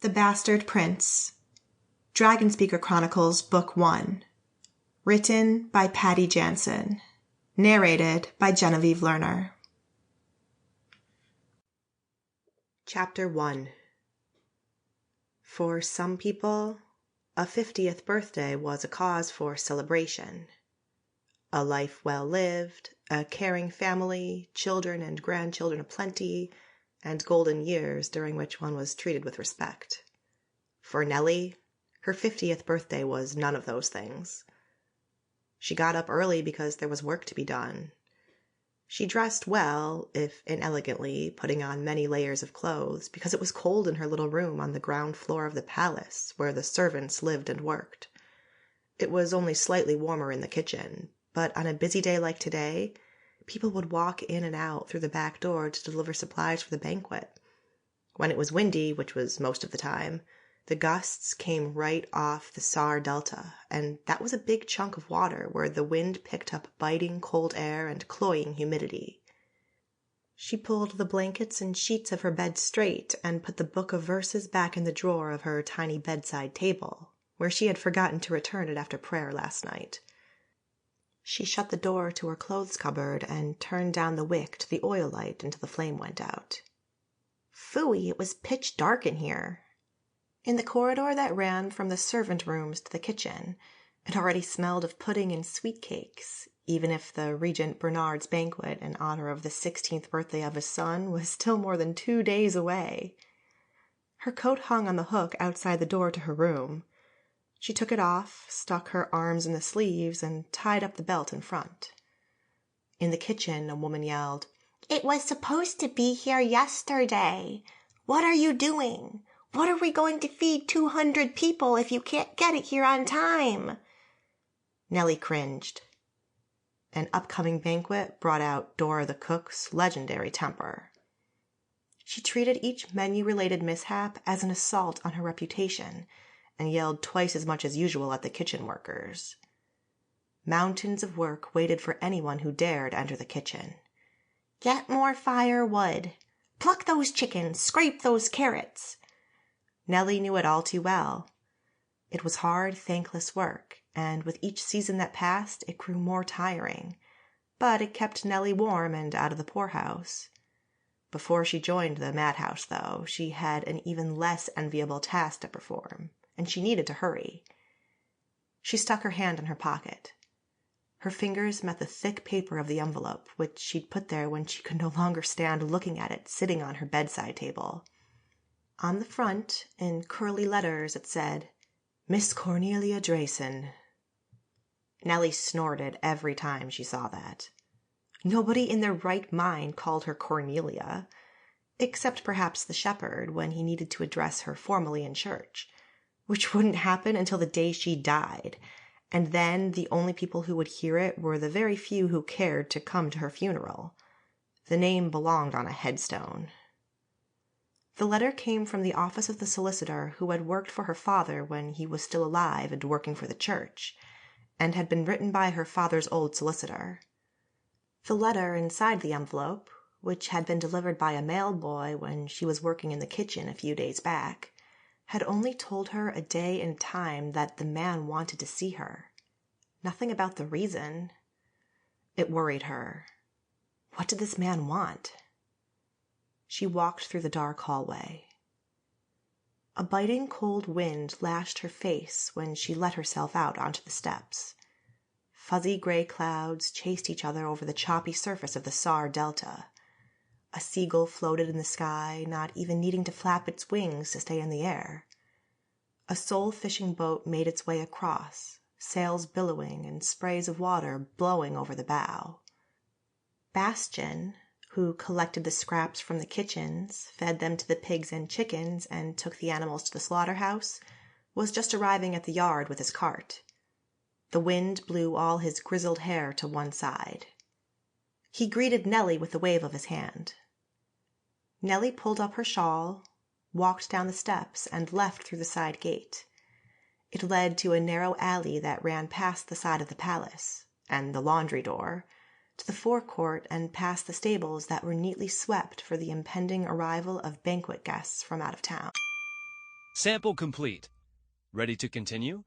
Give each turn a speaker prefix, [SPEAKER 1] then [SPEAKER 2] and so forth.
[SPEAKER 1] The Bastard Prince. Dragonspeaker Chronicles Book 1. Written by Patty Jansen. Narrated by Genevieve Lerner. Chapter 1. For some people, a 50th birthday was a cause for celebration. A life well lived, a caring family, children and grandchildren aplenty, and golden years during which one was treated with respect. For Nellie, her 50th birthday was none of those things. She got up early because there was work to be done. She dressed well, if inelegantly, putting on many layers of clothes, because it was cold in her little room on the ground floor of the palace, where the servants lived and worked. It was only slightly warmer in the kitchen, but on a busy day like today, people would walk in and out through the back door to deliver supplies for the banquet. When it was windy, which was most of the time, the gusts came right off the Saar Delta, and that was a big chunk of water where the wind picked up biting cold air and cloying humidity. She pulled the blankets and sheets of her bed straight and put the book of verses back in the drawer of her tiny bedside table, where she had forgotten to return it after prayer last night. She shut the door to her clothes cupboard and turned down the wick to the oil light until the flame went out. Phooey, it was pitch dark in here. In the corridor that ran from the servant rooms to the kitchen, it already smelled of pudding and sweet cakes, even if the Regent Bernard's banquet in honor of the 16th birthday of his son was still more than 2 days away. Her coat hung on the hook outside the door to her room. She took it off, stuck her arms in the sleeves, and tied up the belt in front. In the kitchen, a woman yelled, "It was supposed to be here yesterday. What are you doing? What are we going to feed 200 people if you can't get it here on time?" Nellie cringed. An upcoming banquet brought out Dora the cook's legendary temper. She treated each menu-related mishap as an assault on her reputation, and yelled twice as much as usual at the kitchen workers. Mountains of work waited for anyone who dared enter the kitchen. "Get more firewood. Pluck those chickens. Scrape those carrots." Nellie knew it all too well. It was hard, thankless work, and with each season that passed, it grew more tiring. But it kept Nellie warm and out of the poorhouse. Before she joined the madhouse, though, she had an even less enviable task to perform, and she needed to hurry. She stuck her hand in her pocket. Her fingers met the thick paper of the envelope, which she'd put there when she could no longer stand looking at it sitting on her bedside table. On the front, in curly letters, it said, "Miss Cornelia Dreessen." Nellie snorted every time she saw that. Nobody in their right mind called her Cornelia, except perhaps the shepherd when he needed to address her formally in church, which wouldn't happen until the day she died, and then the only people who would hear it were the very few who cared to come to her funeral. The name belonged on a headstone. The letter came from the office of the solicitor who had worked for her father when he was still alive and working for the church, and had been written by her father's old solicitor. The letter inside the envelope, which had been delivered by a mail boy when she was working in the kitchen a few days back, had only told her a day and time that the man wanted to see her. Nothing about the reason. It worried her. What did this man want? She walked through the dark hallway. A biting cold wind lashed her face when she let herself out onto the steps. Fuzzy gray clouds chased each other over the choppy surface of the Saar Delta. A seagull floated in the sky, not even needing to flap its wings to stay in the air. A sole fishing boat made its way across, sails billowing and sprays of water blowing over the bow. Bastian, who collected the scraps from the kitchens, fed them to the pigs and chickens, and took the animals to the slaughterhouse, was just arriving at the yard with his cart. The wind blew all his grizzled hair to one side. He greeted Nellie with a wave of his hand. Nellie pulled up her shawl, walked down the steps, and left through the side gate. It led to a narrow alley that ran past the side of the palace, and the laundry door, to the forecourt and past the stables that were neatly swept for the impending arrival of banquet guests from out of town.
[SPEAKER 2] Sample complete. Ready to continue?